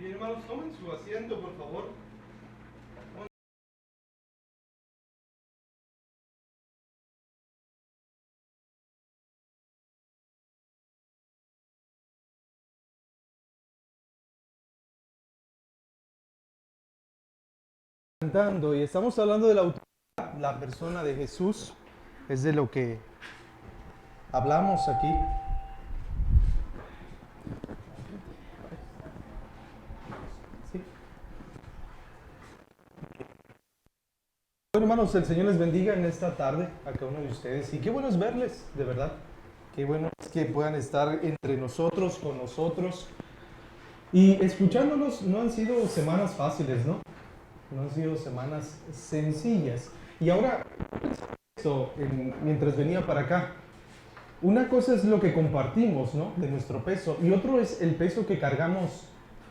Bien, hermanos, tomen su asiento, por favor. Cantando y estamos hablando de la autoridad, la persona de Jesús, es de lo que hablamos aquí. Sí. Bueno, hermanos, el Señor les bendiga en esta tarde a cada uno de ustedes y qué bueno es verles, de verdad. Qué bueno es que puedan estar entre nosotros, con nosotros y escuchándonos. No han sido semanas fáciles, ¿no? No han sido semanas sencillas. Y ahora, mientras venía para acá, una cosa es lo que compartimos, ¿no? De nuestro peso, y otro es el peso que cargamos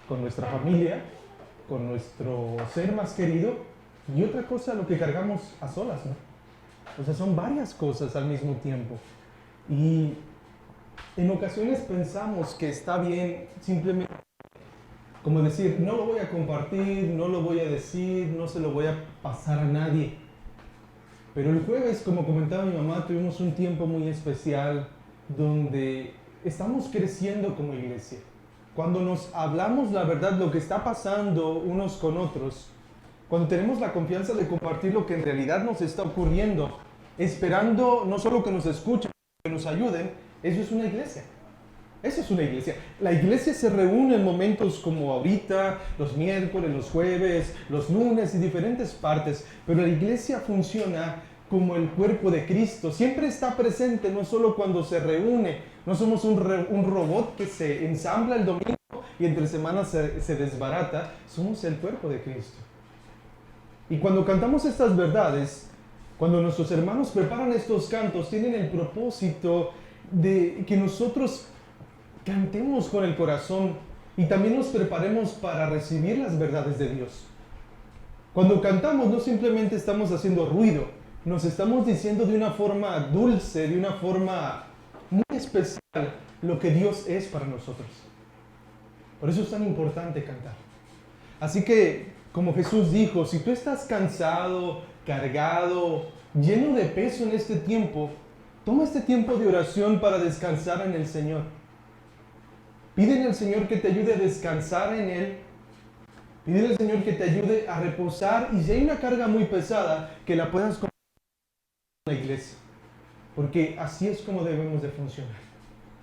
con nuestra familia, con nuestro ser más querido, y otra cosa lo que cargamos a solas, ¿no? O sea, son varias cosas al mismo tiempo. Y en ocasiones pensamos que está bien simplemente como decir, no lo voy a compartir, no lo voy a decir, no se lo voy a pasar a nadie. Pero el jueves, como comentaba mi mamá, tuvimos un tiempo muy especial donde estamos creciendo como iglesia. Cuando nos hablamos la verdad, lo que está pasando unos con otros, cuando tenemos la confianza de compartir lo que en realidad nos está ocurriendo, esperando no solo que nos escuchen, que nos ayuden, eso es una iglesia. Eso es una iglesia. La iglesia se reúne en momentos como ahorita, los miércoles, los jueves, los lunes y diferentes partes, pero la iglesia funciona como el cuerpo de Cristo. Siempre está presente, no solo cuando se reúne. No somos un robot que se ensambla el domingo y entre semanas se desbarata. Somos el cuerpo de Cristo. Y cuando cantamos estas verdades, cuando nuestros hermanos preparan estos cantos, tienen el propósito de que nosotros cantemos con el corazón y también nos preparemos para recibir las verdades de Dios. Cuando cantamos no simplemente estamos haciendo ruido, nos estamos diciendo de una forma dulce, de una forma muy especial lo que Dios es para nosotros. Por eso es tan importante cantar. Así que, como Jesús dijo, si tú estás cansado, cargado, lleno de peso en este tiempo, toma este tiempo de oración para descansar en el Señor. Pídele al Señor que te ayude a descansar en Él. Pídele al Señor que te ayude a reposar. Y si hay una carga muy pesada, que la puedas compartir con la iglesia. Porque así es como debemos de funcionar.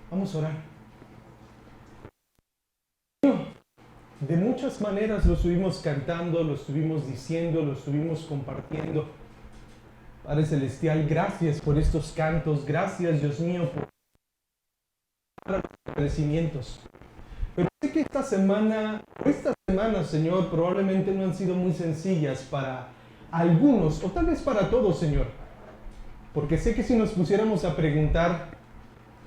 Vamos a orar. De muchas maneras lo estuvimos cantando, lo estuvimos diciendo, lo estuvimos compartiendo. Padre Celestial, gracias por estos cantos. Gracias, Dios mío, por los agradecimientos. Pero sé que estas semanas, Señor, probablemente no han sido muy sencillas para algunos, o tal vez para todos, Señor. Porque sé que si nos pusiéramos a preguntar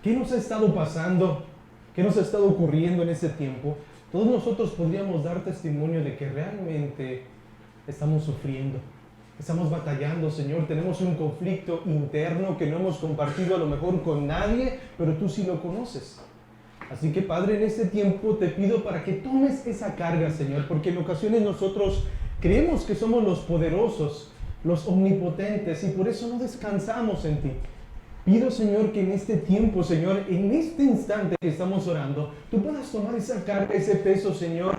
qué nos ha estado pasando, qué nos ha estado ocurriendo en ese tiempo, todos nosotros podríamos dar testimonio de que realmente estamos sufriendo. Estamos batallando, Señor. Tenemos un conflicto interno que no hemos compartido a lo mejor con nadie, pero tú sí lo conoces. Así que, Padre, en este tiempo te pido para que tomes esa carga, Señor, porque en ocasiones nosotros creemos que somos los poderosos, los omnipotentes, y por eso no descansamos en ti. Pido, Señor, que en este tiempo, Señor, en este instante que estamos orando, tú puedas tomar esa carga, ese peso, Señor,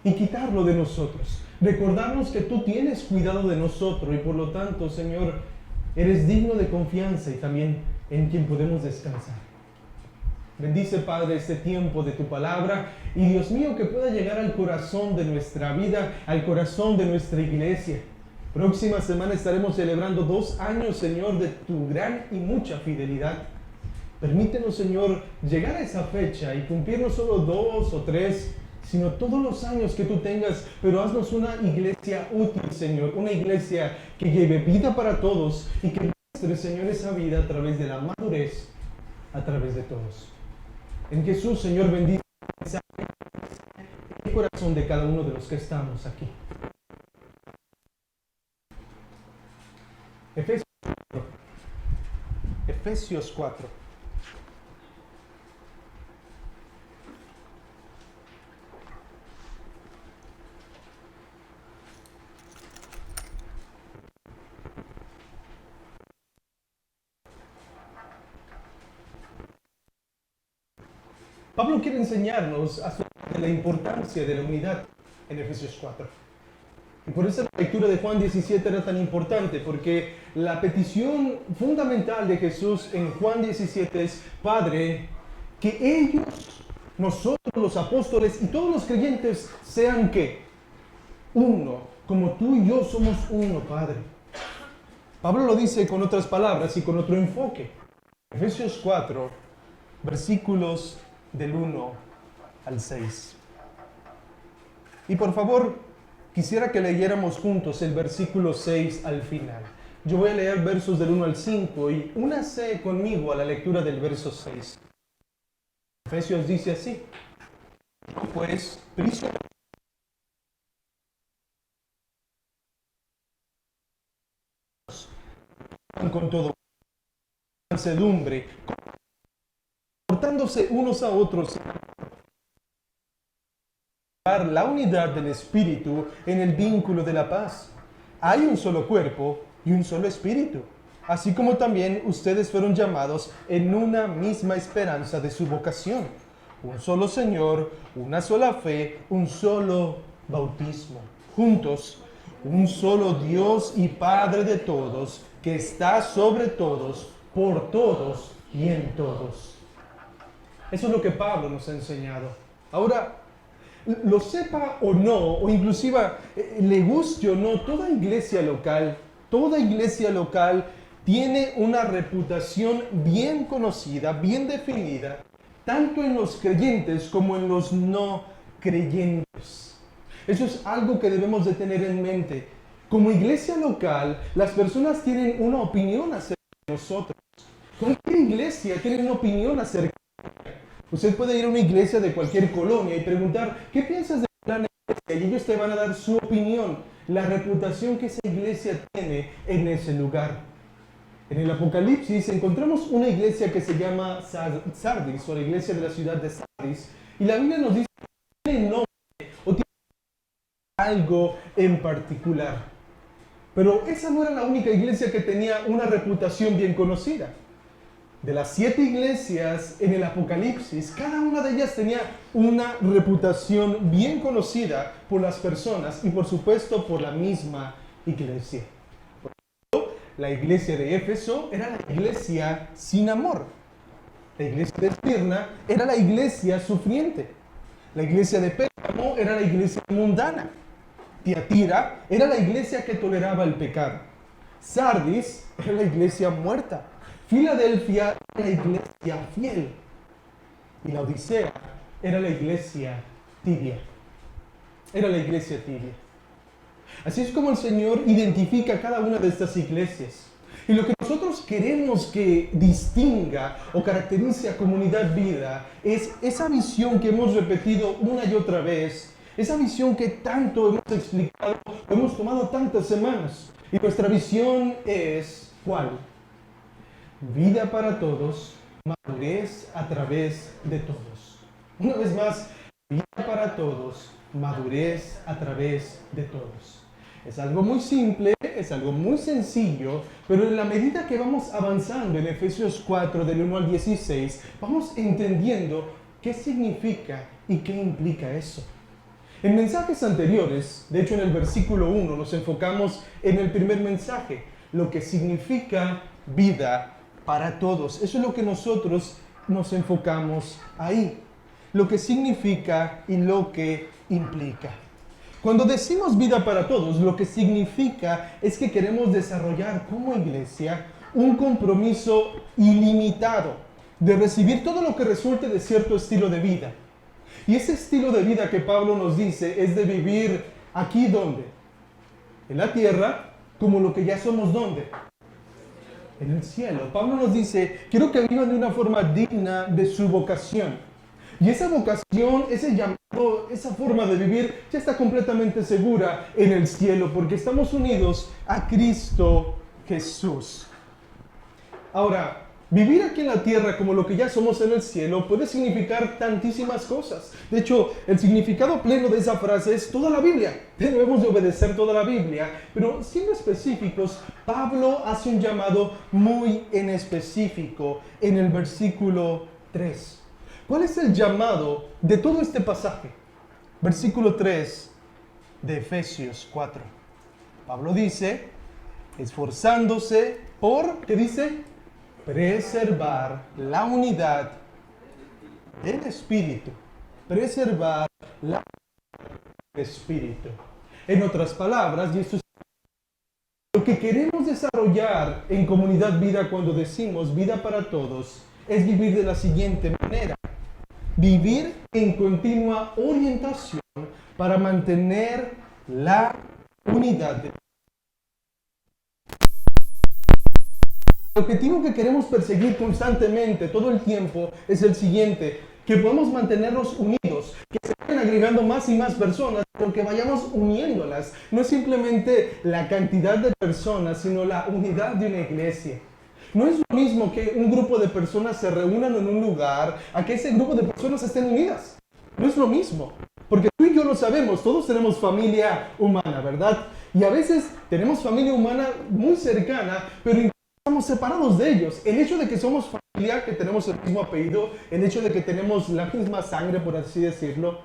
y quitarlo de nosotros. Recordarnos que tú tienes cuidado de nosotros y por lo tanto, Señor, eres digno de confianza y también en quien podemos descansar. Bendice, Padre, este tiempo de tu palabra y, Dios mío, que pueda llegar al corazón de nuestra vida, al corazón de nuestra iglesia. Próxima semana estaremos celebrando 2 años, Señor, de tu gran y mucha fidelidad. Permítenos, Señor, llegar a esa fecha y cumplir no solo 2 o 3, sino todos los años que tú tengas, pero haznos una iglesia útil, Señor, una iglesia que lleve vida para todos y que muestre, Señor, esa vida a través de la madurez, a través de todos. En Jesús, Señor, bendice el corazón de cada uno de los que estamos aquí. Efesios 4. Pablo quiere enseñarnos acerca de la importancia de la unidad en Efesios 4. Y por eso la lectura de Juan 17 era tan importante, porque la petición fundamental de Jesús en Juan 17 es: Padre, que ellos, nosotros los apóstoles y todos los creyentes sean ¿qué? Uno, como tú y yo somos uno, Padre. Pablo lo dice con otras palabras y con otro enfoque. Efesios 4, versículos del 1 al 6. Y por favor, quisiera que leyéramos juntos el versículo 6 al final. Yo voy a leer versos del 1 al 5 y únase conmigo a la lectura del verso 6. Efesios dice así: pues, prisioneros con todo mansedumbre, portándose unos a otros, la unidad del Espíritu en el vínculo de la paz. Hay un solo cuerpo y un solo Espíritu, así como también ustedes fueron llamados en una misma esperanza de su vocación. Un solo Señor, una sola fe, un solo bautismo. Juntos, un solo Dios y Padre de todos, que está sobre todos, por todos y en todos. Eso es lo que Pablo nos ha enseñado. Ahora, lo sepa o no, o inclusive le guste o no, toda iglesia local tiene una reputación bien conocida, bien definida, tanto en los creyentes como en los no creyentes. Eso es algo que debemos de tener en mente. Como iglesia local, las personas tienen una opinión acerca de nosotros. Cualquier iglesia tiene una opinión acerca de nosotros. Usted puede ir a una iglesia de cualquier colonia y preguntar: ¿qué piensas de la iglesia? Y ellos te van a dar su opinión, la reputación que esa iglesia tiene en ese lugar. En el Apocalipsis encontramos una iglesia que se llama Sardis, o la iglesia de la ciudad de Sardis, y la Biblia nos dice que tiene nombre o tiene algo en particular. Pero esa no era la única iglesia que tenía una reputación bien conocida. De las 7 iglesias en el Apocalipsis, cada una de ellas tenía una reputación bien conocida por las personas y por supuesto por la misma iglesia. Por ejemplo, la iglesia de Éfeso era la iglesia sin amor. La iglesia de Esmirna era la iglesia sufriente. La iglesia de Pérgamo era la iglesia mundana. Tiatira era la iglesia que toleraba el pecado. Sardis era la iglesia muerta. Filadelfia era la iglesia fiel. Y la Odisea era la iglesia tibia. Era la iglesia tibia. Así es como el Señor identifica cada una de estas iglesias. Y lo que nosotros queremos que distinga o caracterice a Comunidad Vida es esa visión que hemos repetido una y otra vez. Esa visión que tanto hemos explicado, hemos tomado tantas semanas. Y nuestra visión es, ¿cuál? Vida para todos, madurez a través de todos. Una vez más, vida para todos, madurez a través de todos. Es algo muy simple, es algo muy sencillo, pero en la medida que vamos avanzando en Efesios 4, del 1 al 16, vamos entendiendo qué significa y qué implica eso. En mensajes anteriores, de hecho en el versículo 1, nos enfocamos en el primer mensaje, lo que significa vida para todos. Eso es lo que nosotros nos enfocamos ahí, lo que significa y lo que implica. Cuando decimos vida para todos, lo que significa es que queremos desarrollar como iglesia un compromiso ilimitado de recibir todo lo que resulte de cierto estilo de vida. Y ese estilo de vida que Pablo nos dice es de vivir aquí, ¿dónde? En la tierra, como lo que ya somos, ¿dónde? En el cielo. Pablo nos dice: quiero que vivan de una forma digna de su vocación. Y esa vocación, ese llamado, esa forma de vivir ya está completamente segura en el cielo, porque estamos unidos a Cristo Jesús. Ahora, vivir aquí en la tierra como lo que ya somos en el cielo puede significar tantísimas cosas. De hecho, el significado pleno de esa frase es toda la Biblia. Debemos de obedecer toda la Biblia. Pero siendo específicos, Pablo hace un llamado muy en específico en el versículo 3. ¿Cuál es el llamado de todo este pasaje? Versículo 3 de Efesios 4. Pablo dice, esforzándose por, ¿qué dice? Preservar la unidad del Espíritu. Preservar la unidad del Espíritu. En otras palabras, y esto es lo que queremos desarrollar en Comunidad Vida cuando decimos vida para todos, es vivir de la siguiente manera. Vivir en continua orientación para mantener la unidad de el objetivo que queremos perseguir constantemente, todo el tiempo, es el siguiente: que podamos mantenernos unidos, que se vayan agregando más y más personas, pero que vayamos uniéndolas. No es simplemente la cantidad de personas, sino la unidad de una iglesia. No es lo mismo que un grupo de personas se reúnan en un lugar a que ese grupo de personas estén unidas. No es lo mismo, porque tú y yo lo sabemos, todos tenemos familia humana, ¿verdad? Y a veces tenemos familia humana muy cercana, pero estamos separados de ellos. El hecho de que somos familia, que tenemos el mismo apellido, el hecho de que tenemos la misma sangre, por así decirlo,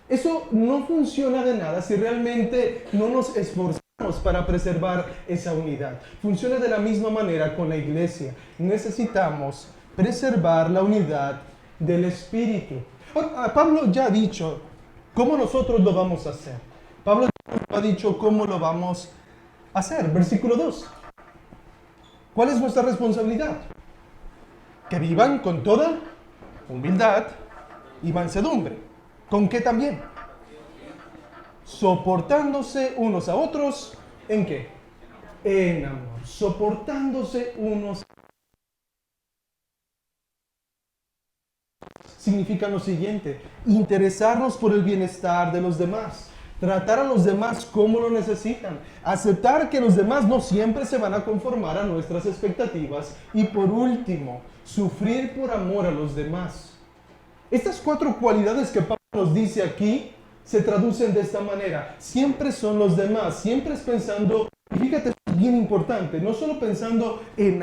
eso no funciona de nada si realmente no nos esforzamos para preservar esa unidad. Funciona de la misma manera con la iglesia. Necesitamos preservar la unidad del Espíritu. Pablo ya ha dicho cómo nosotros lo vamos a hacer. Pablo ya ha dicho cómo lo vamos a hacer. Versículo 2. ¿Cuál es nuestra responsabilidad? Que vivan con toda humildad y mansedumbre. ¿Con qué también? Soportándose unos a otros. ¿En qué? En amor. Soportándose unos a otros. Significa lo siguiente: interesarnos por el bienestar de los demás. Tratar a los demás como lo necesitan. Aceptar que los demás no siempre se van a conformar a nuestras expectativas. Y por último, sufrir por amor a los demás. Estas 4 cualidades que Pablo nos dice aquí se traducen de esta manera. Siempre son los demás. Siempre es pensando, y fíjate, es bien importante, no solo pensando en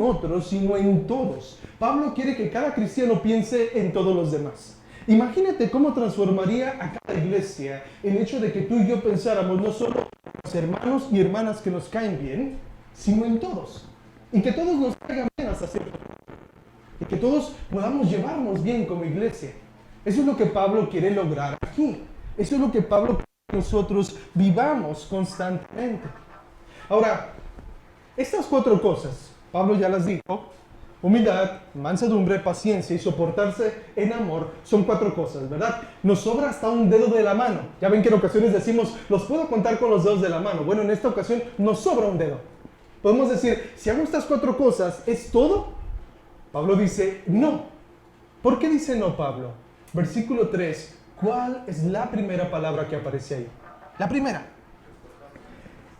otros, sino en todos. Pablo quiere que cada cristiano piense en todos los demás. Imagínate cómo transformaría a cada iglesia el hecho de que tú y yo pensáramos no solo en los hermanos y hermanas que nos caen bien, sino en todos. Y que todos nos caigan bien hasta cierto punto. Y que todos podamos llevarnos bien como iglesia. Eso es lo que Pablo quiere lograr aquí. Eso es lo que Pablo quiere que nosotros vivamos constantemente. Ahora, estas 4 cosas, Pablo ya las dijo: humildad, mansedumbre, paciencia y soportarse en amor, son 4 cosas, ¿verdad? Nos sobra hasta un dedo de la mano. Ya ven que en ocasiones decimos, los puedo contar con los dedos de la mano. Bueno, en esta ocasión nos sobra un dedo. Podemos decir, si hago estas 4 cosas, ¿es todo? Pablo dice, no. ¿Por qué dice no, Pablo? Versículo 3, ¿cuál es la primera palabra que aparece ahí? La primera.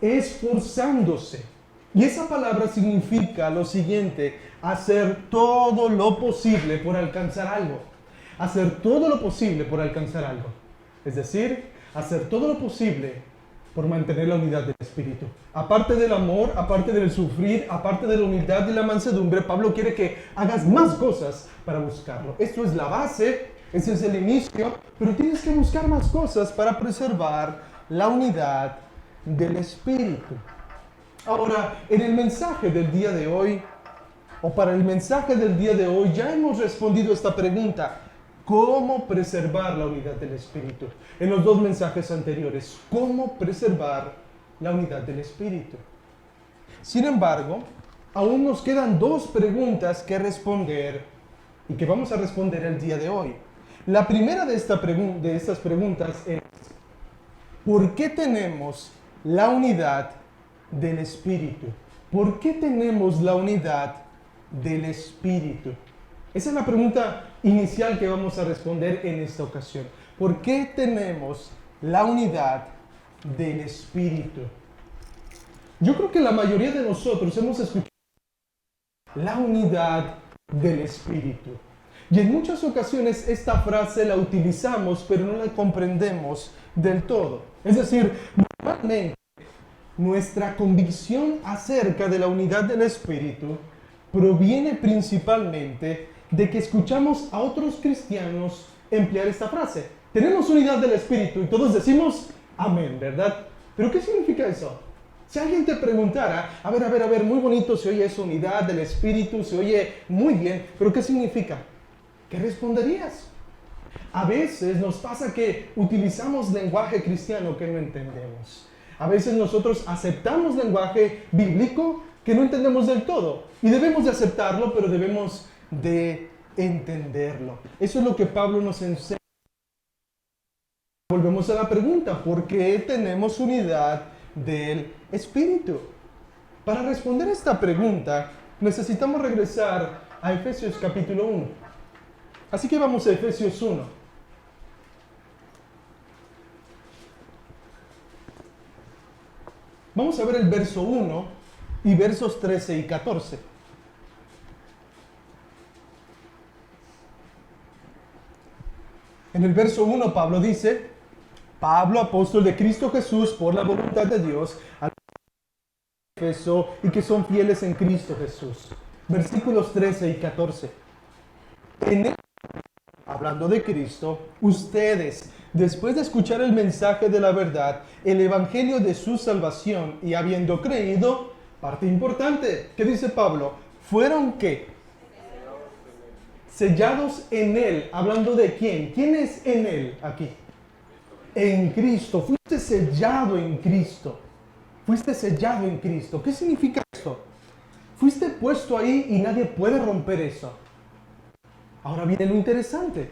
Esforzándose. Y esa palabra significa lo siguiente: hacer todo lo posible por alcanzar algo. Hacer todo lo posible por alcanzar algo. Es decir, hacer todo lo posible por mantener la unidad del Espíritu. Aparte del amor, aparte del sufrir, aparte de la humildad y la mansedumbre, Pablo quiere que hagas más cosas para buscarlo. Esto es la base, ese es el inicio, pero tienes que buscar más cosas para preservar la unidad del Espíritu. Ahora, en el mensaje del día de hoy, o para el mensaje del día de hoy, ya hemos respondido esta pregunta: ¿cómo preservar la unidad del Espíritu? En los 2 mensajes anteriores, ¿cómo preservar la unidad del Espíritu? Sin embargo, aún nos quedan 2 preguntas que responder y que vamos a responder el día de hoy. La primera de estas preguntas es: ¿por qué tenemos la unidad del Espíritu? ¿Por qué tenemos la unidad del Espíritu? Esa es la pregunta inicial que vamos a responder en esta ocasión. ¿Por qué tenemos la unidad del Espíritu? Yo creo que la mayoría de nosotros hemos escuchado la unidad del Espíritu. Y en muchas ocasiones esta frase la utilizamos, pero no la comprendemos del todo. Es decir, normalmente nuestra convicción acerca de la unidad del Espíritu proviene principalmente de que escuchamos a otros cristianos emplear esta frase. Tenemos unidad del Espíritu y todos decimos amén, ¿verdad? ¿Pero qué significa eso? Si alguien te preguntara, a ver, muy bonito se oye esa unidad del Espíritu, se oye muy bien, pero ¿qué significa? ¿Qué responderías? A veces nos pasa que utilizamos lenguaje cristiano que no entendemos. A veces nosotros aceptamos lenguaje bíblico que no entendemos del todo. Y debemos de aceptarlo, pero debemos de entenderlo. Eso es lo que Pablo nos enseña. Volvemos a la pregunta, ¿por qué tenemos unidad del Espíritu? Para responder esta pregunta, necesitamos regresar a Efesios capítulo 1. Así que vamos a Efesios 1. Vamos a ver el verso 1 y versos 13 y 14. En el verso 1 Pablo dice: Pablo, apóstol de Cristo Jesús, por la voluntad de Dios, a Efeso y que son fieles en Cristo Jesús. Versículos 13 y 14. En él, hablando de Cristo, ustedes, después de escuchar el mensaje de la verdad, el evangelio de su salvación, y habiendo creído, parte importante, ¿qué dice Pablo? ¿Fueron qué? Sellados en él. ¿Hablando de quién? ¿Quién es en él aquí? En Cristo. Fuiste sellado en Cristo. Fuiste sellado en Cristo. ¿Qué significa eso? Fuiste puesto ahí y nadie puede romper eso. Ahora viene lo interesante.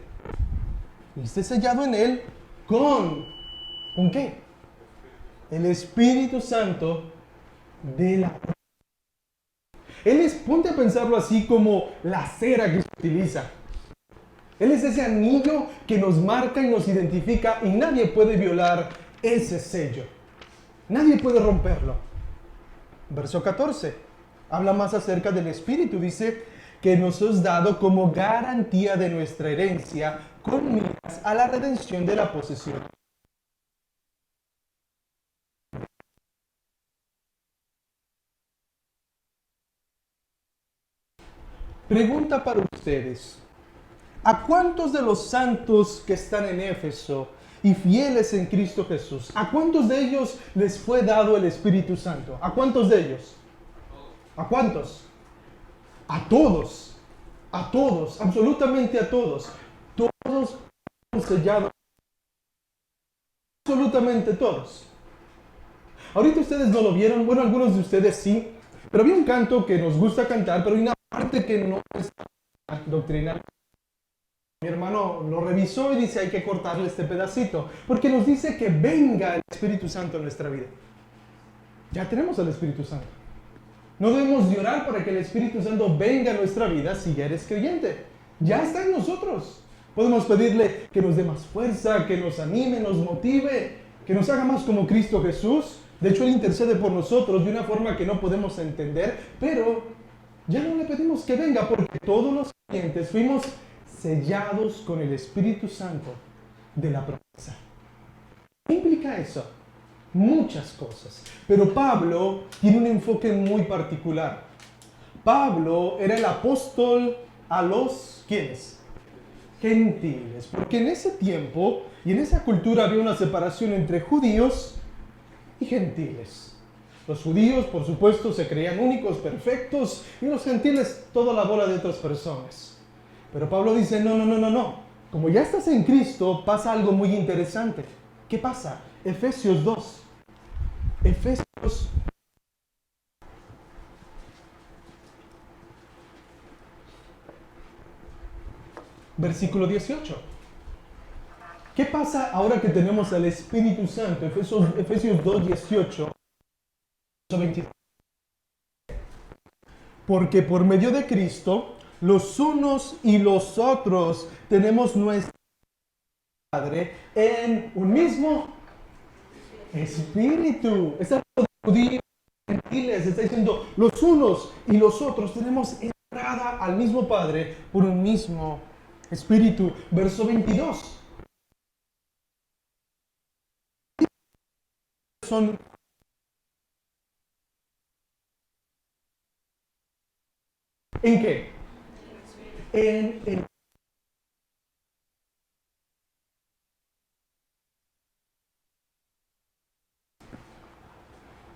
Fuiste sellado en él ¿con qué? El Espíritu Santo de la... Él es, ponte a pensarlo así, como la cera que se utiliza. Él es ese anillo que nos marca y nos identifica y nadie puede violar ese sello. Nadie puede romperlo. Verso 14. Habla más acerca del Espíritu. Dice que nos es dado como garantía de nuestra herencia con miras a la redención de la posesión. Pregunta para ustedes. ¿A cuántos de los santos que están en Éfeso y fieles en Cristo Jesús, a cuántos de ellos les fue dado el Espíritu Santo? ¿A cuántos de ellos? ¿A cuántos? A todos. A todos, absolutamente a todos. Todos sellados. Absolutamente todos. Ahorita ustedes no lo vieron, bueno, algunos de ustedes sí, pero había un canto que nos gusta cantar, pero hay una parte que no es doctrinal. Mi hermano lo revisó y dice: hay que cortarle este pedacito, porque nos dice que venga el Espíritu Santo en nuestra vida. Ya tenemos al Espíritu Santo. No debemos de orar para que el Espíritu Santo venga a nuestra vida si ya eres creyente. Ya está en nosotros. Podemos pedirle que nos dé más fuerza, que nos anime, nos motive, que nos haga más como Cristo Jesús. De hecho, Él intercede por nosotros de una forma que no podemos entender, pero ya no le pedimos que venga porque todos los creyentes fuimos sellados con el Espíritu Santo de la promesa. ¿Qué implica eso? Muchas cosas. Pero Pablo tiene un enfoque muy particular. Pablo era el apóstol a los ¿quiénes? Gentiles. Porque en ese tiempo y en esa cultura había una separación entre judíos y gentiles. Los judíos, por supuesto, se creían únicos, perfectos, y los gentiles toda la bola de otras personas. Pero Pablo dice: no. Como ya estás en Cristo, pasa algo muy interesante. ¿Qué pasa? Efesios 2. Efesios. Versículo 18. ¿Qué pasa ahora que tenemos al Espíritu Santo? Efesios 2, 18. 22. Porque por medio de Cristo, los unos y los otros tenemos nuestro Padre en un mismo Espíritu. Está hablando de judíos, gentiles, está diciendo los unos y los otros tenemos entrada al mismo Padre por un mismo Espíritu. Verso 22. Son ¿en qué? en el...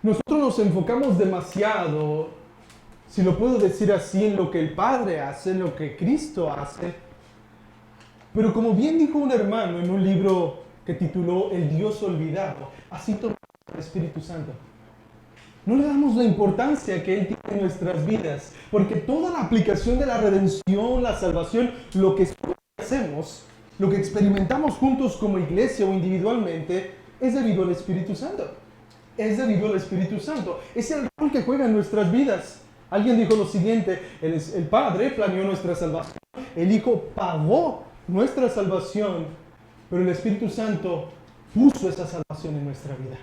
Nosotros nos enfocamos demasiado, si lo puedo decir así, en lo que el Padre hace, en lo que Cristo hace. Pero como bien dijo un hermano en un libro que tituló El Dios Olvidado, así tomamos el Espíritu Santo. No le damos la importancia que Él tiene en nuestras vidas, porque toda la aplicación de la redención, la salvación, lo que hacemos, lo que experimentamos juntos como iglesia o individualmente, es debido al Espíritu Santo. Es debido al Espíritu Santo. Es el rol que juega en nuestras vidas. Alguien dijo lo siguiente: el Padre planeó nuestra salvación, el Hijo pagó nuestra salvación, pero el Espíritu Santo puso esa salvación en nuestra vida.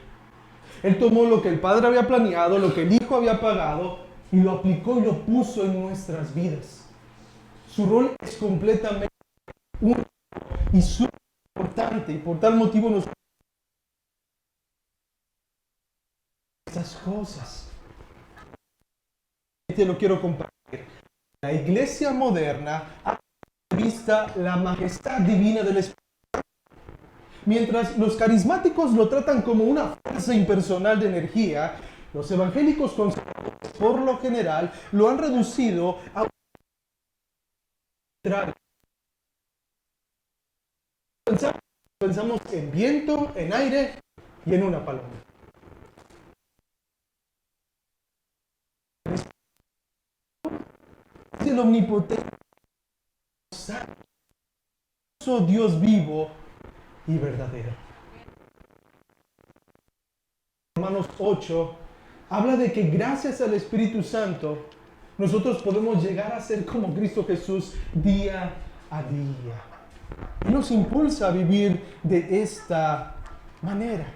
Él tomó lo que el Padre había planeado, lo que el Hijo había pagado, y lo aplicó y lo puso en nuestras vidas. Su rol es completamente único y súper importante, y por tal motivo nos estas cosas. Te lo quiero compartir. La iglesia moderna ha visto la majestad divina del Espíritu. Mientras los carismáticos lo tratan como una fuerza impersonal de energía, los evangélicos conservadores, por lo general, lo han reducido a un contrario. Pensamos en viento, en aire y en una paloma. Es el omnipotente, santo Dios vivo y verdadero. Romanos 8 habla de que gracias al Espíritu Santo nosotros podemos llegar a ser como Cristo Jesús día a día. Y nos impulsa a vivir de esta manera.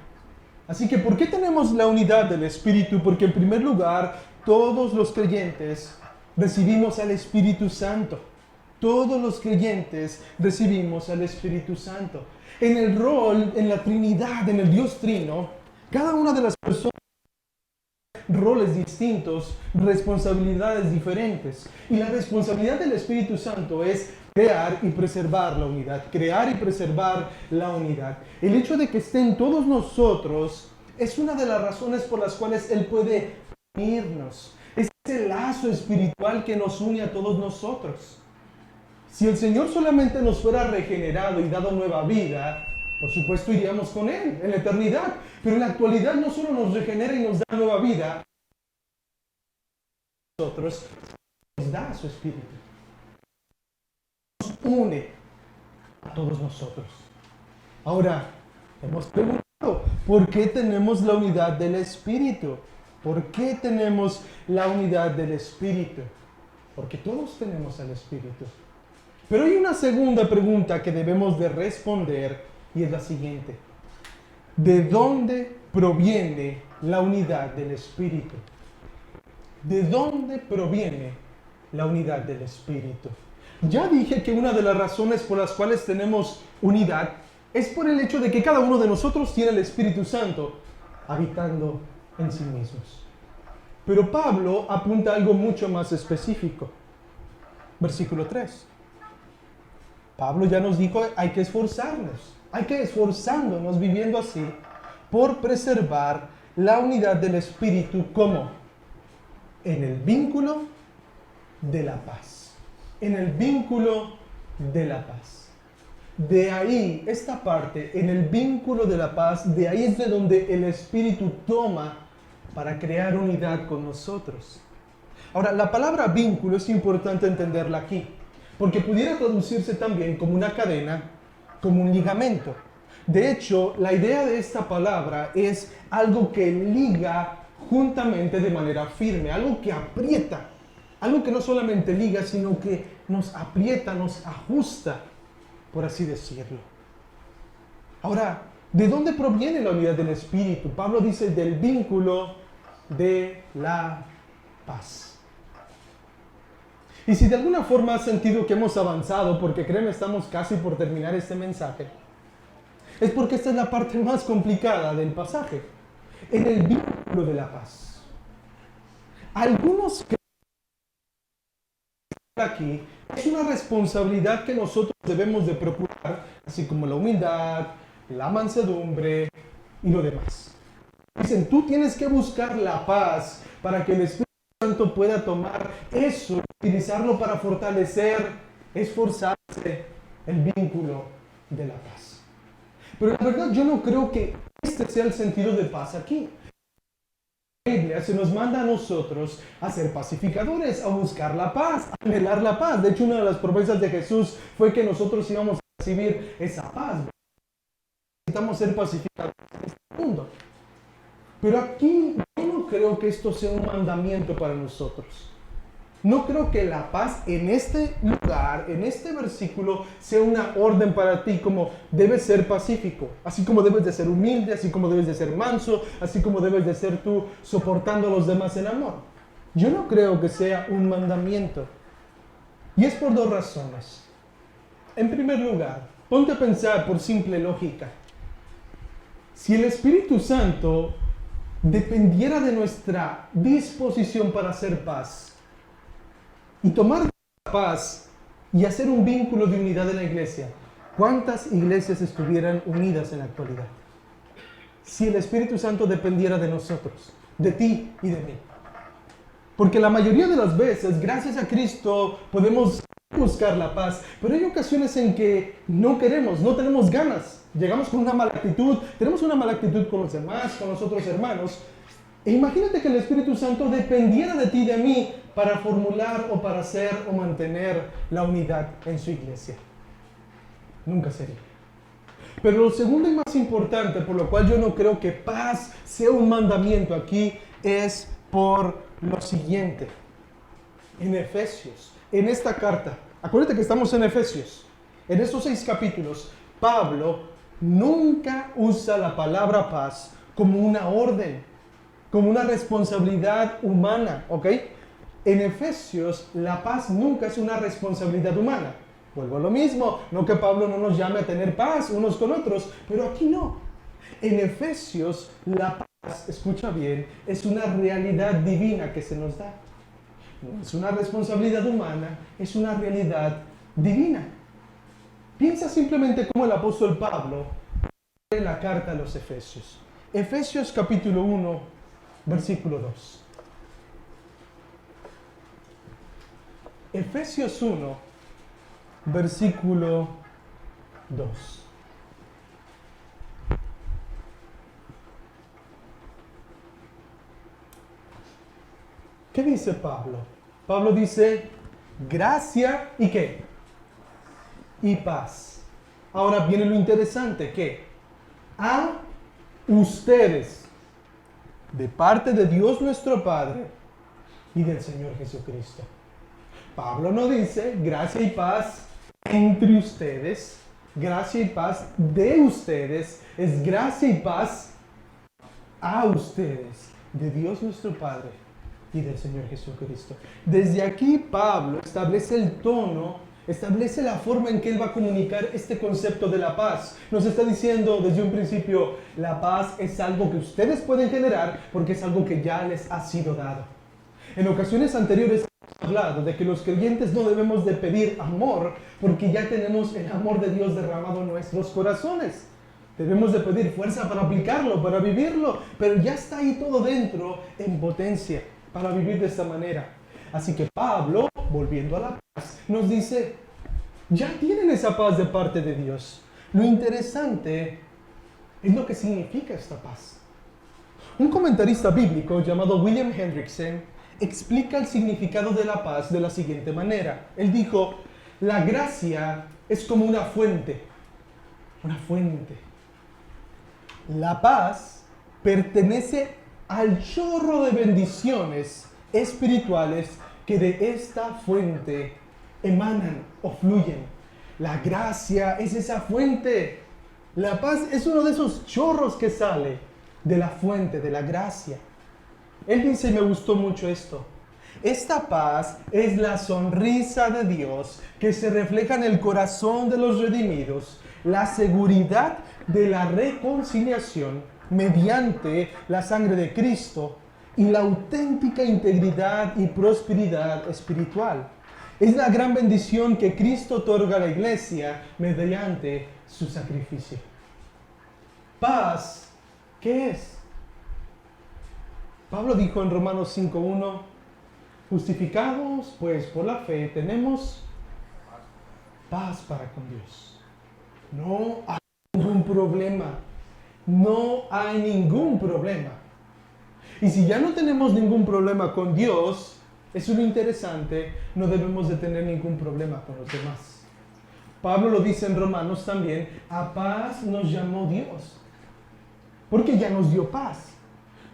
Así que, ¿por qué tenemos la unidad del Espíritu? Porque en primer lugar, todos los creyentes recibimos al Espíritu Santo. Todos los creyentes recibimos al Espíritu Santo. En el rol, en la Trinidad, en el Dios Trino, cada una de las personas tiene roles distintos, responsabilidades diferentes. Y la responsabilidad del Espíritu Santo es crear y preservar la unidad. Crear y preservar la unidad. El hecho de que estén todos nosotros es una de las razones por las cuales Él puede unirnos. Es ese lazo espiritual que nos une a todos nosotros. Si el Señor solamente nos fuera regenerado y dado nueva vida, por supuesto iríamos con Él en la eternidad. Pero en la actualidad no solo nos regenera y nos da nueva vida, nosotros nos da su Espíritu. Nos une a todos nosotros. Ahora, hemos preguntado, ¿por qué tenemos la unidad del Espíritu? ¿Por qué tenemos la unidad del Espíritu? Porque todos tenemos al Espíritu. Pero hay una segunda pregunta que debemos de responder y es la siguiente. ¿De dónde proviene la unidad del Espíritu? ¿De dónde proviene la unidad del Espíritu? Ya dije que una de las razones por las cuales tenemos unidad es por el hecho de que cada uno de nosotros tiene el Espíritu Santo habitando en sí mismos. Pero Pablo apunta a algo mucho más específico. Versículo 3. Pablo ya nos dijo, hay que esforzándonos viviendo así por preservar la unidad del Espíritu. ¿Cómo? En el vínculo de la paz. En el vínculo de la paz. De ahí, esta parte, en el vínculo de la paz, de ahí es de donde el Espíritu toma para crear unidad con nosotros. Ahora, la palabra vínculo es importante entenderla aquí, porque pudiera traducirse también como una cadena, como un ligamento. De hecho, la idea de esta palabra es algo que liga juntamente de manera firme, algo que aprieta, algo que no solamente liga, sino que nos aprieta, nos ajusta, por así decirlo. Ahora, ¿de dónde proviene la unidad del Espíritu? Pablo dice del vínculo de la paz. Y si de alguna forma has sentido que hemos avanzado, porque créeme, estamos casi por terminar este mensaje, es porque esta es la parte más complicada del pasaje, en el vínculo de la paz. Algunos aquí es una responsabilidad que nosotros debemos de procurar, así como la humildad, la mansedumbre y lo demás. Dicen, tú tienes que buscar la paz para que el Espíritu Santo pueda tomar eso, utilizarlo para fortalecer, esforzarse el vínculo de la paz. Pero la verdad yo no creo que este sea el sentido de paz aquí. La Biblia se nos manda a nosotros a ser pacificadores, a buscar la paz, a anhelar la paz. De hecho, una de las promesas de Jesús fue que nosotros íbamos a recibir esa paz. Necesitamos ser pacificadores en este mundo. Pero aquí yo no creo que esto sea un mandamiento para nosotros. No creo que la paz en este lugar, en este versículo, sea una orden para ti como debes ser pacífico, así como debes de ser humilde, así como debes de ser manso, así como debes de ser tú soportando a los demás en amor. Yo no creo que sea un mandamiento. Y es por dos razones. En primer lugar, ponte a pensar por simple lógica. Si el Espíritu Santo dependiera de nuestra disposición para hacer paz, y tomar la paz y hacer un vínculo de unidad en la iglesia, ¿cuántas iglesias estuvieran unidas en la actualidad? Si el Espíritu Santo dependiera de nosotros, de ti y de mí. Porque la mayoría de las veces, gracias a Cristo, podemos buscar la paz, pero hay ocasiones en que no queremos, no tenemos ganas. Llegamos con una mala actitud, tenemos una mala actitud con los demás, con los otros hermanos. E imagínate que el Espíritu Santo dependiera de ti y de mí para formular o para hacer o mantener la unidad en su iglesia. Nunca sería. Pero lo segundo y más importante, por lo cual yo no creo que paz sea un mandamiento aquí, es por lo siguiente. En Efesios, en esta carta, acuérdate que estamos en Efesios, en estos 6 capítulos, Pablo nunca usa la palabra paz como una orden, como una responsabilidad humana, ¿ok? En Efesios, la paz nunca es una responsabilidad humana. Vuelvo a lo mismo, no que Pablo no nos llame a tener paz unos con otros, pero aquí no. En Efesios, la paz, escucha bien, es una realidad divina que se nos da. No es una responsabilidad humana, es una realidad divina. Piensa simplemente cómo el apóstol Pablo en la carta a los Efesios. Efesios capítulo 1, versículo 2. Efesios 1, versículo 2. ¿Qué dice Pablo? Pablo dice, gracia y ¿qué? Y paz. Ahora viene lo interesante, que a ustedes, de parte de Dios nuestro Padre y del Señor Jesucristo. Pablo no dice gracia y paz entre ustedes, gracia y paz de ustedes, es gracia y paz a ustedes, de Dios nuestro Padre y del Señor Jesucristo. Desde aquí Pablo establece el tono, establece la forma en que él va a comunicar este concepto de la paz. Nos está diciendo desde un principio, la paz es algo que ustedes pueden generar porque es algo que ya les ha sido dado. En ocasiones anteriores hemos hablado de que los creyentes no debemos de pedir amor porque ya tenemos el amor de Dios derramado en nuestros corazones. Debemos de pedir fuerza para aplicarlo, para vivirlo, pero ya está ahí todo dentro en potencia para vivir de esta manera. Así que Pablo, volviendo a la paz, nos dice, ya tienen esa paz de parte de Dios. Lo interesante es lo que significa esta paz. Un comentarista bíblico llamado William Hendrickson explica el significado de la paz de la siguiente manera. Él dijo, la gracia es como una fuente. Una fuente. La paz pertenece al chorro de bendiciones espirituales que de esta fuente emanan o fluyen. La gracia es esa fuente. La paz es uno de esos chorros que sale de la fuente, de la gracia. Él dice, y me gustó mucho esto, esta paz es la sonrisa de Dios que se refleja en el corazón de los redimidos, la seguridad de la reconciliación mediante la sangre de Cristo y la auténtica integridad y prosperidad espiritual. Es la gran bendición que Cristo otorga a la iglesia mediante su sacrificio. Paz, ¿qué es? Pablo dijo en Romanos 5:1, justificados pues por la fe tenemos paz para con Dios. No hay ningún problema. No hay ningún problema. Y si ya no tenemos ningún problema con Dios, eso es lo interesante, no debemos de tener ningún problema con los demás. Pablo lo dice en Romanos también, a paz nos llamó Dios, porque ya nos dio paz.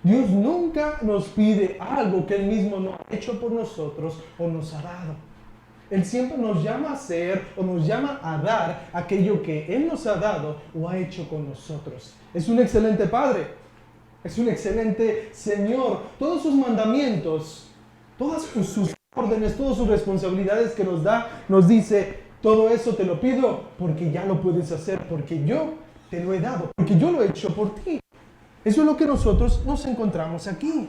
Dios nunca nos pide algo que Él mismo no ha hecho por nosotros o nos ha dado. Él siempre nos llama a hacer o nos llama a dar aquello que Él nos ha dado o ha hecho con nosotros. Es un excelente Padre, es un excelente Señor. Todos sus mandamientos, todas sus órdenes, todas sus responsabilidades que nos da, nos dice, todo eso te lo pido porque ya lo puedes hacer, porque yo te lo he dado, porque yo lo he hecho por ti. Eso es lo que nosotros nos encontramos aquí.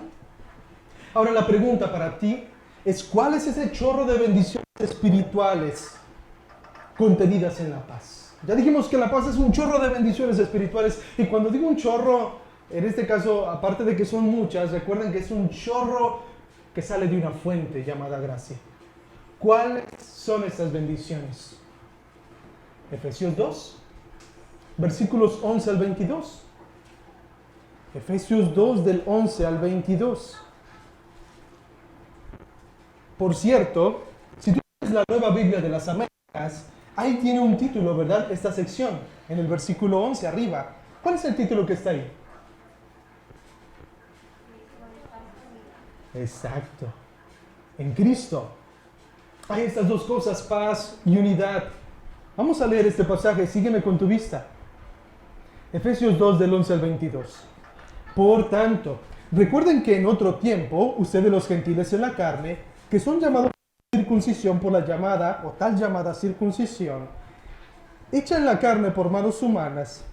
Ahora la pregunta para ti es, ¿cuál es ese chorro de bendiciones espirituales contenidas en la paz? Ya dijimos que la paz es un chorro de bendiciones espirituales, y cuando digo un chorro, en este caso, aparte de que son muchas, recuerden que es un chorro que sale de una fuente llamada gracia. ¿Cuáles son estas bendiciones? Efesios 2, versículos 11 al 22. Efesios 2 del 11 al 22. Por cierto, si tú tienes la Nueva Biblia de las Américas, ahí tiene un título, ¿verdad? Esta sección, en el versículo 11 arriba. ¿Cuál es el título que está ahí? Exacto. En Cristo. Hay estas dos cosas, paz y unidad. Vamos a leer este pasaje, sígueme con tu vista. Efesios 2 del 11 al 22. Por tanto, recuerden que en otro tiempo, ustedes los gentiles en la carne, que son llamados a circuncisión por la llamada o tal llamada circuncisión, hecha en la carne por manos humanas,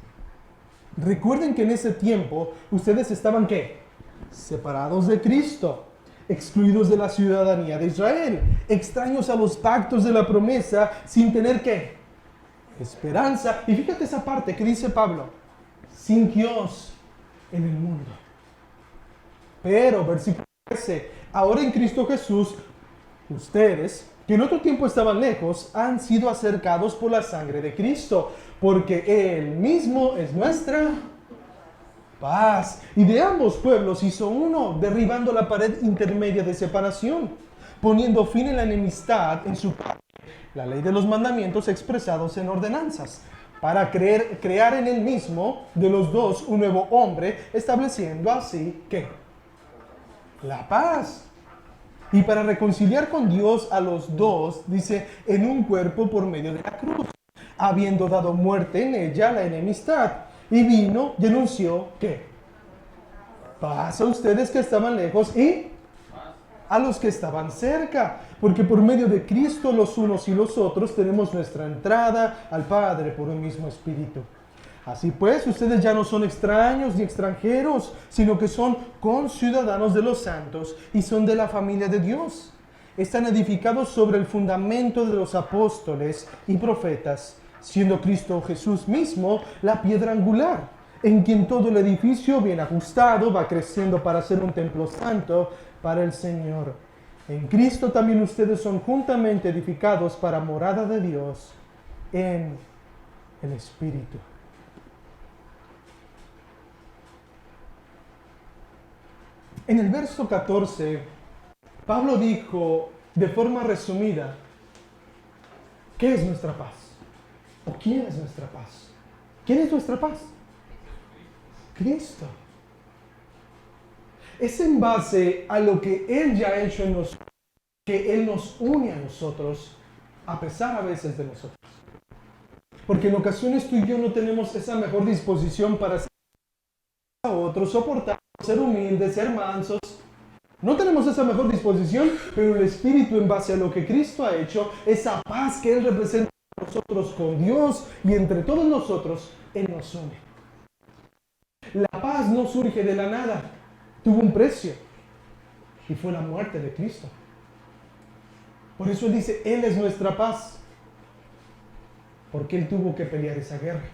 recuerden que en ese tiempo ustedes estaban ¿qué? Separados de Cristo, excluidos de la ciudadanía de Israel, extraños a los pactos de la promesa, sin tener ¿qué? Esperanza. Y fíjate esa parte que dice Pablo, sin Dios en el mundo. Pero, versículo 13, ahora en Cristo Jesús, ustedes, que en otro tiempo estaban lejos, han sido acercados por la sangre de Cristo, porque Él mismo es nuestra paz. Y de ambos pueblos hizo uno, derribando la pared intermedia de separación, poniendo fin a la enemistad en su carne, la ley de los mandamientos expresados en ordenanzas, para crear en él mismo de los dos un nuevo hombre, estableciendo así que la paz. Y para reconciliar con Dios a los dos, dice, en un cuerpo por medio de la cruz, habiendo dado muerte en ella la enemistad. Y vino y anunció que paz a ustedes que estaban lejos y a los que estaban cerca, porque por medio de Cristo los unos y los otros tenemos nuestra entrada al Padre por un mismo Espíritu. Así pues, ustedes ya no son extraños ni extranjeros, sino que son conciudadanos de los santos y son de la familia de Dios. Están edificados sobre el fundamento de los apóstoles y profetas, siendo Cristo Jesús mismo la piedra angular, en quien todo el edificio bien ajustado va creciendo para ser un templo santo para el Señor. En Cristo también ustedes son juntamente edificados para morada de Dios en el Espíritu. En el verso 14, Pablo dijo de forma resumida, ¿qué es nuestra paz? ¿O quién es nuestra paz? ¿Quién es nuestra paz? Cristo. Es en base a lo que Él ya ha hecho en nosotros, que Él nos une a nosotros, a pesar a veces de nosotros. Porque en ocasiones tú y yo no tenemos esa mejor disposición para ser a otros, soportar, ser humildes, ser mansos. No tenemos esa mejor disposición, pero el Espíritu, en base a lo que Cristo ha hecho, esa paz que Él representa a nosotros con Dios y entre todos nosotros, Él nos une. La paz no surge de la nada, tuvo un precio y fue la muerte de Cristo. Por eso Él dice, Él es nuestra paz. Porque Él tuvo que pelear esa guerra.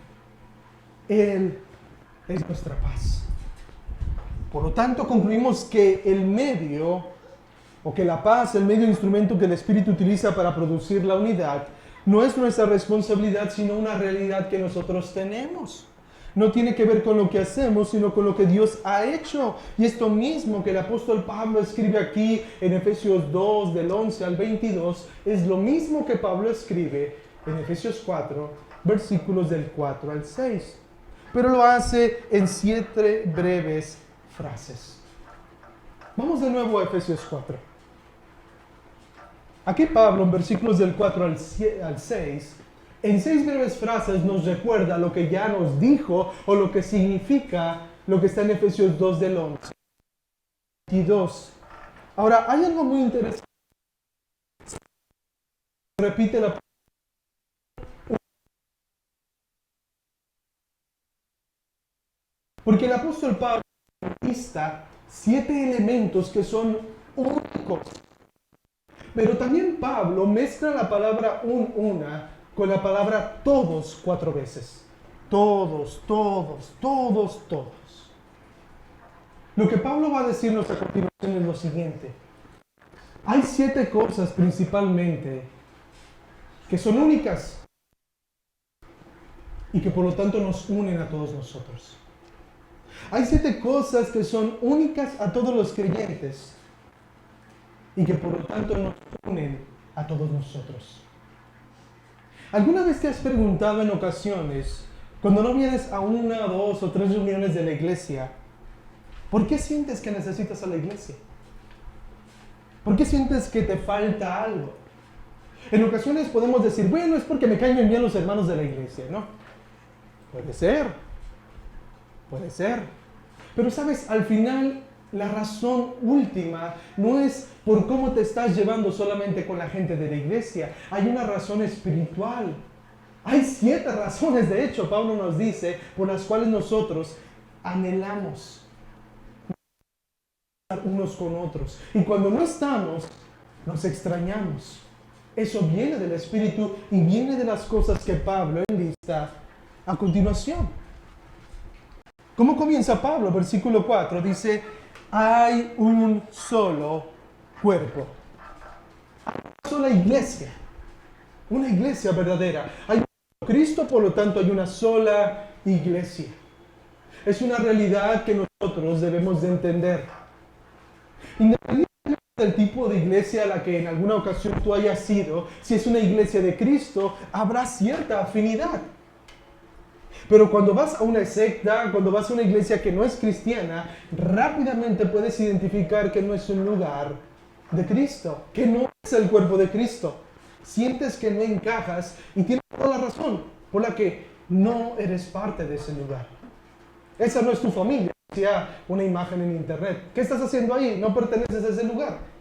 Él es nuestra paz. Por lo tanto, concluimos que el medio, o que la paz, el medio instrumento que el Espíritu utiliza para producir la unidad, no es nuestra responsabilidad, sino una realidad que nosotros tenemos. No tiene que ver con lo que hacemos, sino con lo que Dios ha hecho. Y esto mismo que el apóstol Pablo escribe aquí en Efesios 2, del 11 al 22, es lo mismo que Pablo escribe en Efesios 4, versículos del 4 al 6. Pero lo hace en 7 breves frases. Vamos de nuevo a Efesios 4. Aquí Pablo, en versículos del 4 al 6, en 6 breves frases nos recuerda lo que ya nos dijo o lo que significa lo que está en Efesios 2 del 11 y 2. Ahora, hay algo muy interesante. Repite la porque el apóstol Pablo lista 7 elementos que son únicos. Pero también Pablo mezcla la palabra una con la palabra todos 4 veces. Todos, todos, todos, todos. Lo que Pablo va a decirnos a continuación es lo siguiente. Hay 7 cosas principalmente que son únicas y que por lo tanto nos unen a todos nosotros. Hay 7 cosas que son únicas a todos los creyentes y que por lo tanto nos unen a todos nosotros. ¿Alguna vez te has preguntado en ocasiones, cuando no vienes a 1, 2 o 3 reuniones de la iglesia, ¿por qué sientes que necesitas a la iglesia? ¿Por qué sientes que te falta algo? En ocasiones podemos decir, bueno, es porque me caen bien los hermanos de la iglesia, ¿no? Puede ser. Pero sabes, al final la razón última no es por cómo te estás llevando solamente con la gente de la iglesia. Hay una razón espiritual. Hay 7 razones, de hecho, Pablo nos dice, por las cuales nosotros anhelamos estar unos con otros. Y cuando no estamos, nos extrañamos. Eso viene del Espíritu y viene de las cosas que Pablo enlista a continuación. ¿Cómo comienza Pablo? Versículo 4 dice, hay un solo cuerpo. Hay una sola iglesia. Una iglesia verdadera. Hay un solo Cristo, por lo tanto hay una sola iglesia. Es una realidad que nosotros debemos de entender. Independientemente del tipo de iglesia a la que en alguna ocasión tú hayas sido, si es una iglesia de Cristo, habrá cierta afinidad. Pero cuando vas a una secta, cuando vas a una iglesia que no es cristiana, rápidamente puedes identificar que no es un lugar de Cristo, que no es el cuerpo de Cristo. Sientes que no encajas y tienes toda la razón por la que no eres parte de ese lugar. Esa no es tu familia, decía una imagen en internet. ¿Qué estás haciendo ahí? No perteneces a ese lugar.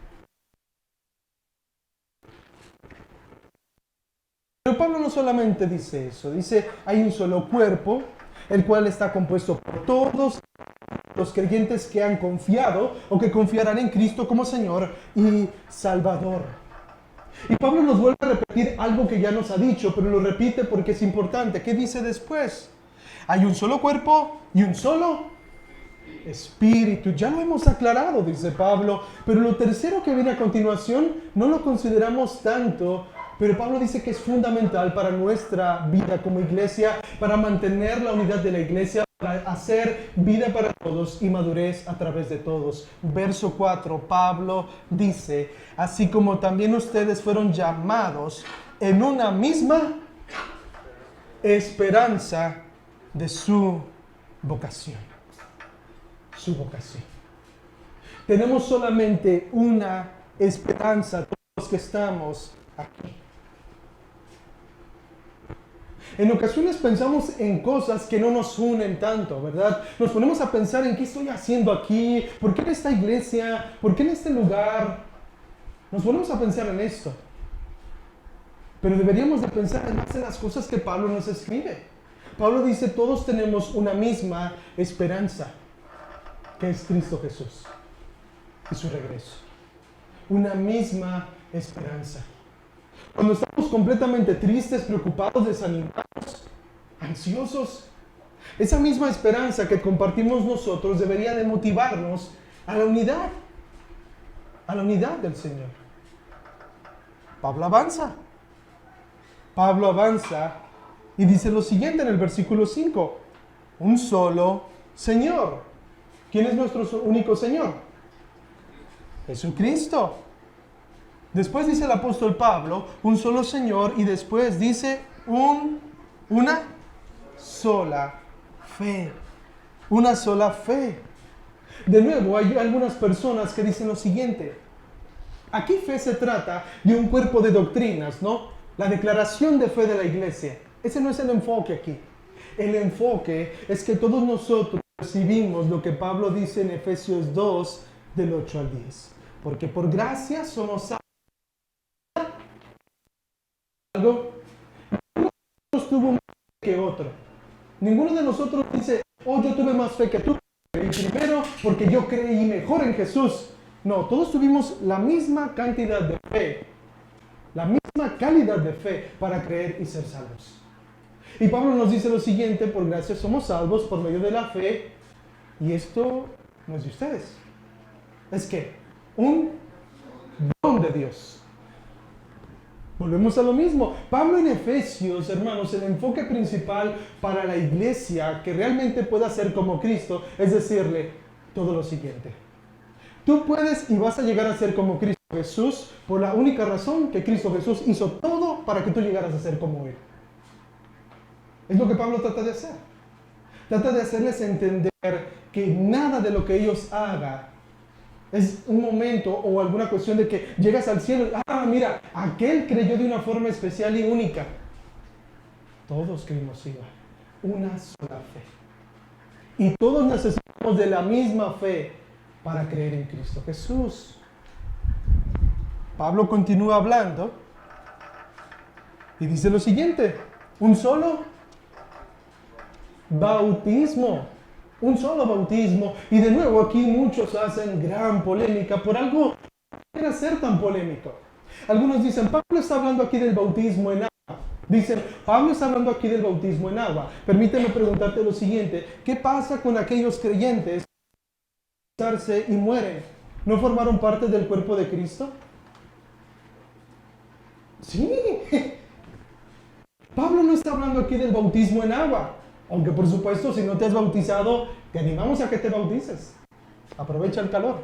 Pero Pablo no solamente dice eso, dice hay un solo cuerpo, el cual está compuesto por todos los creyentes que han confiado o que confiarán en Cristo como Señor y Salvador. Y Pablo nos vuelve a repetir algo que ya nos ha dicho, pero lo repite porque es importante. ¿Qué dice después? Hay un solo cuerpo y un solo Espíritu. Ya lo hemos aclarado, dice Pablo, pero lo tercero que viene a continuación no lo consideramos tanto. Pero Pablo dice que es fundamental para nuestra vida como iglesia, para mantener la unidad de la iglesia, para hacer vida para todos y madurez a través de todos. Verso 4, Pablo dice, así como también ustedes fueron llamados en una misma esperanza de su vocación. Su vocación. Tenemos solamente una esperanza, todos los que estamos aquí. En ocasiones pensamos en cosas que no nos unen tanto, ¿verdad? Nos ponemos a pensar en qué estoy haciendo aquí, por qué en esta iglesia, por qué en este lugar. Nos ponemos a pensar en esto. Pero deberíamos de pensar en más en las cosas que Pablo nos escribe. Pablo dice, todos tenemos una misma esperanza, que es Cristo Jesús y su regreso. Una misma esperanza. cuando estamos completamente tristes, preocupados, desanimados, ansiosos. Esa misma esperanza que compartimos nosotros debería de motivarnos a la unidad del Señor. Pablo avanza y dice lo siguiente en el versículo 5, un solo Señor. ¿Quién es nuestro único Señor? Jesucristo. Después dice el apóstol Pablo, un solo Señor, y después dice una sola fe. Una sola fe. De nuevo, hay algunas personas que dicen lo siguiente. Aquí fe se trata de un cuerpo de doctrinas, ¿no? La declaración de fe de la iglesia. Ese no es el enfoque aquí. El enfoque es que todos nosotros recibimos lo que Pablo dice en Efesios 2, del 8 al 10. Porque por gracia somos salvos. Algo, ninguno de nosotros tuvo más fe que otro. Ninguno de nosotros dice, oh, yo tuve más fe que tú. Creí primero porque yo creí mejor en Jesús. No, todos tuvimos la misma cantidad de fe, la misma calidad de fe para creer y ser salvos. Y Pablo nos dice lo siguiente, por gracia somos salvos por medio de la fe, y esto no es de ustedes. Es que un don de Dios. Volvemos a lo mismo. Pablo en Efesios, hermanos, el enfoque principal para la iglesia que realmente pueda ser como Cristo es decirle todo lo siguiente. Tú puedes y vas a llegar a ser como Cristo Jesús por la única razón que Cristo Jesús hizo todo para que tú llegaras a ser como Él. Es lo que Pablo trata de hacer. Trata de hacerles entender que nada de lo que ellos hagan es un momento o alguna cuestión de que llegas al cielo y, mira, aquel creyó de una forma especial y única. Todos creímos igual. Una sola fe. Y todos necesitamos de la misma fe para creer en Cristo Jesús. Pablo continúa hablando y dice lo siguiente, un solo bautismo. Un solo bautismo. Y de nuevo aquí muchos hacen gran polémica por algo que no quiere ser tan polémico. Algunos dicen, Pablo está hablando aquí del bautismo en agua. Dicen, Pablo está hablando aquí del bautismo en agua. Permíteme preguntarte lo siguiente. ¿Qué pasa con aquellos creyentes que bautizarse y mueren? ¿No formaron parte del cuerpo de Cristo? Sí. Pablo no está hablando aquí del bautismo en agua. Aunque por supuesto, si no te has bautizado, te animamos a que te bautices. Aprovecha el calor.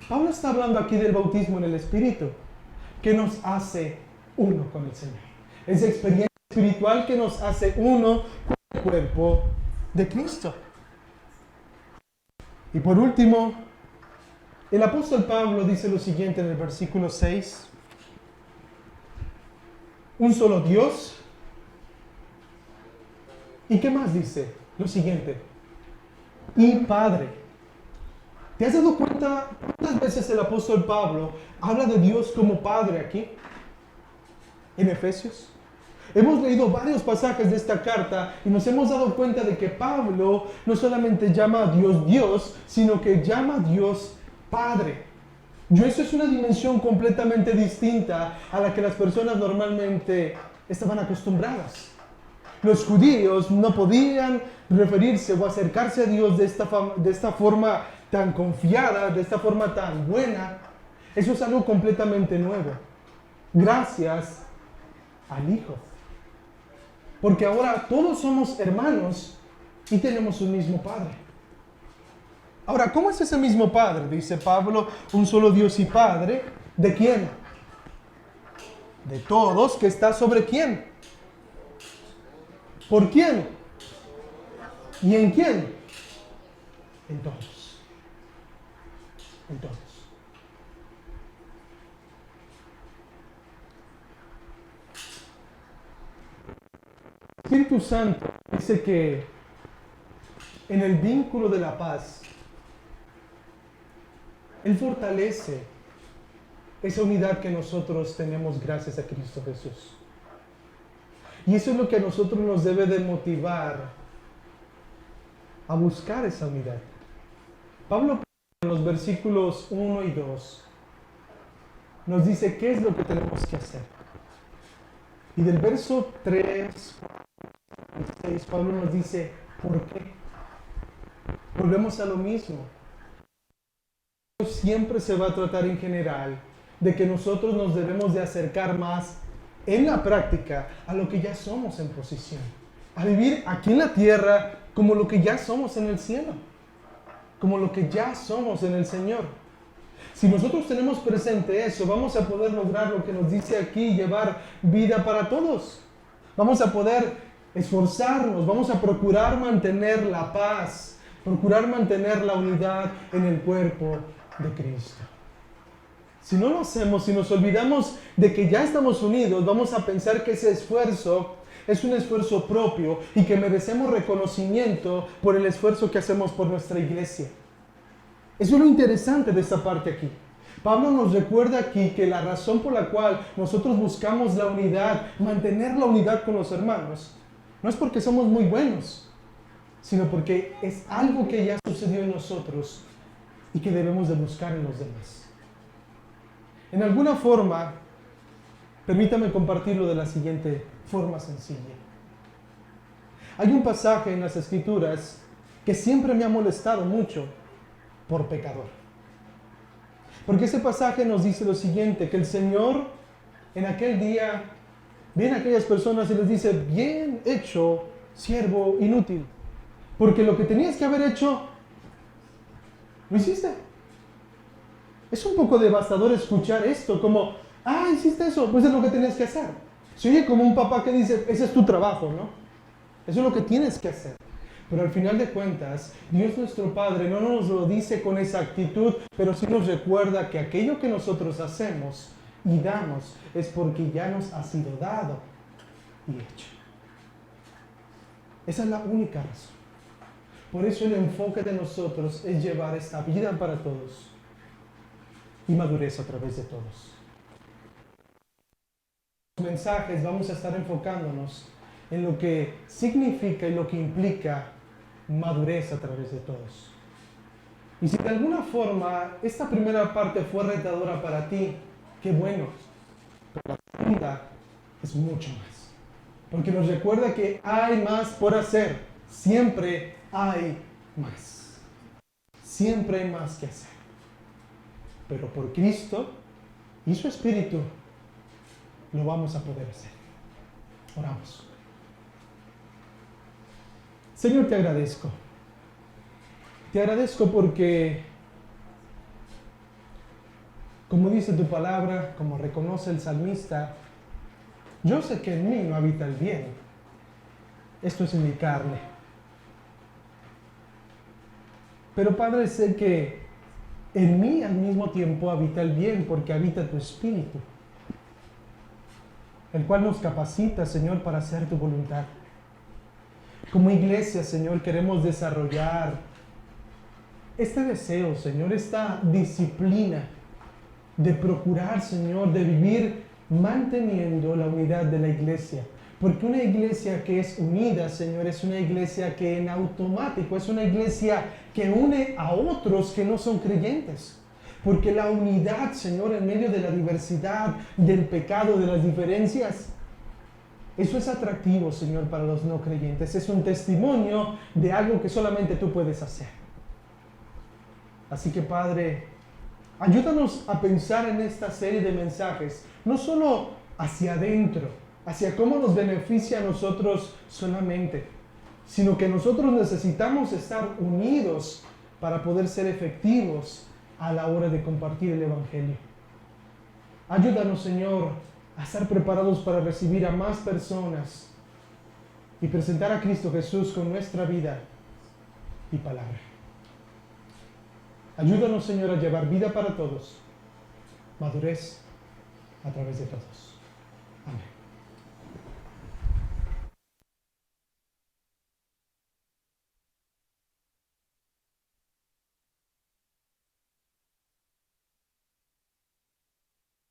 Pablo está hablando aquí del bautismo en el Espíritu, que nos hace uno con el Señor. Esa experiencia espiritual que nos hace uno con el cuerpo de Cristo. Y por último, el apóstol Pablo dice lo siguiente en el versículo 6. Un solo Dios. ¿Y qué más dice? Lo siguiente. Y Padre. ¿Te has dado cuenta cuántas veces el apóstol Pablo habla de Dios como Padre aquí? En Efesios. Hemos leído varios pasajes de esta carta y nos hemos dado cuenta de que Pablo no solamente llama a Dios Dios, sino que llama a Dios Padre. Y eso es una dimensión completamente distinta a la que las personas normalmente estaban acostumbradas. Los judíos no podían referirse o acercarse a Dios de esta forma tan confiada, de esta forma tan buena. Eso es algo completamente nuevo. Gracias al Hijo. Porque ahora todos somos hermanos y tenemos un mismo Padre. Ahora, ¿cómo es ese mismo Padre? Dice Pablo, un solo Dios y Padre. ¿De quién? De todos, que está sobre quién. ¿Por quién? ¿Y en quién? En todos. En todos. El Espíritu Santo dice que en el vínculo de la paz, Él fortalece esa unidad que nosotros tenemos gracias a Cristo Jesús. Y eso es lo que a nosotros nos debe de motivar a buscar esa unidad. Pablo en los versículos 1 y 2 nos dice qué es lo que tenemos que hacer. Y del verso 3, 6, Pablo nos dice, ¿por qué? Volvemos a lo mismo. Siempre se va a tratar en general de que nosotros nos debemos de acercar más en la práctica a lo que ya somos en posición. A vivir aquí en la tierra como lo que ya somos en el cielo. Como lo que ya somos en el Señor. Si nosotros tenemos presente eso, vamos a poder lograr lo que nos dice aquí, llevar vida para todos. Vamos a poder esforzarnos, vamos a procurar mantener la paz, procurar mantener la unidad en el cuerpo de Cristo. Si no lo hacemos, si nos olvidamos de que ya estamos unidos, vamos a pensar que ese esfuerzo es un esfuerzo propio y que merecemos reconocimiento por el esfuerzo que hacemos por nuestra iglesia. Eso es lo interesante de esta parte aquí. Pablo nos recuerda aquí que la razón por la cual nosotros buscamos la unidad, mantener la unidad con los hermanos, no es porque somos muy buenos, sino porque es algo que ya sucedió en nosotros y que debemos de buscar en los demás. En alguna forma, permítame compartirlo de la siguiente forma sencilla. Hay un pasaje en las Escrituras que siempre me ha molestado mucho por pecador. Porque ese pasaje nos dice lo siguiente, que el Señor en aquel día viene a aquellas personas y les dice, bien hecho, siervo inútil, porque lo que tenías que haber hecho, lo hiciste. Es un poco devastador escuchar esto, como, hiciste eso, pues es lo que tenías que hacer. Se oye como un papá que dice, ese es tu trabajo, ¿no? Eso es lo que tienes que hacer. Pero al final de cuentas, Dios nuestro Padre no nos lo dice con esa actitud, pero sí nos recuerda que aquello que nosotros hacemos y damos es porque ya nos ha sido dado y hecho. Esa es la única razón. Por eso el enfoque de nosotros es llevar esta vida para todos y madurez a través de todos. En los mensajes vamos a estar enfocándonos en lo que significa y lo que implica madurez a través de todos. Y si de alguna forma esta primera parte fue retadora para ti, qué bueno. Pero la segunda es mucho más. Porque nos recuerda que hay más por hacer. Siempre hay más. Siempre hay más que hacer. Pero por Cristo y su Espíritu lo vamos a poder hacer. Oramos. Señor, te agradezco. Te agradezco porque, como dice tu palabra, como reconoce el salmista, yo sé que en mí no habita el bien. Esto es en mi carne. Pero Padre, sé que en mí al mismo tiempo habita el bien porque habita tu Espíritu, el cual nos capacita, Señor, para hacer tu voluntad. Como iglesia, Señor, queremos desarrollar este deseo, Señor, esta disciplina de procurar, Señor, de vivir manteniendo la unidad de la iglesia. Porque una iglesia que es unida, Señor, es una iglesia que en automático es una iglesia que une a otros que no son creyentes. Porque la unidad, Señor, en medio de la diversidad, del pecado, de las diferencias, eso es atractivo, Señor, para los no creyentes. Es un testimonio de algo que solamente tú puedes hacer. Así que, Padre, ayúdanos a pensar en esta serie de mensajes, no solo hacia adentro, hacia cómo nos beneficia a nosotros solamente, sino que nosotros necesitamos estar unidos para poder ser efectivos a la hora de compartir el Evangelio. Ayúdanos, Señor, a estar preparados para recibir a más personas y presentar a Cristo Jesús con nuestra vida y palabra. Ayúdanos, Señor, a llevar vida para todos, madurez a través de todos. Amén.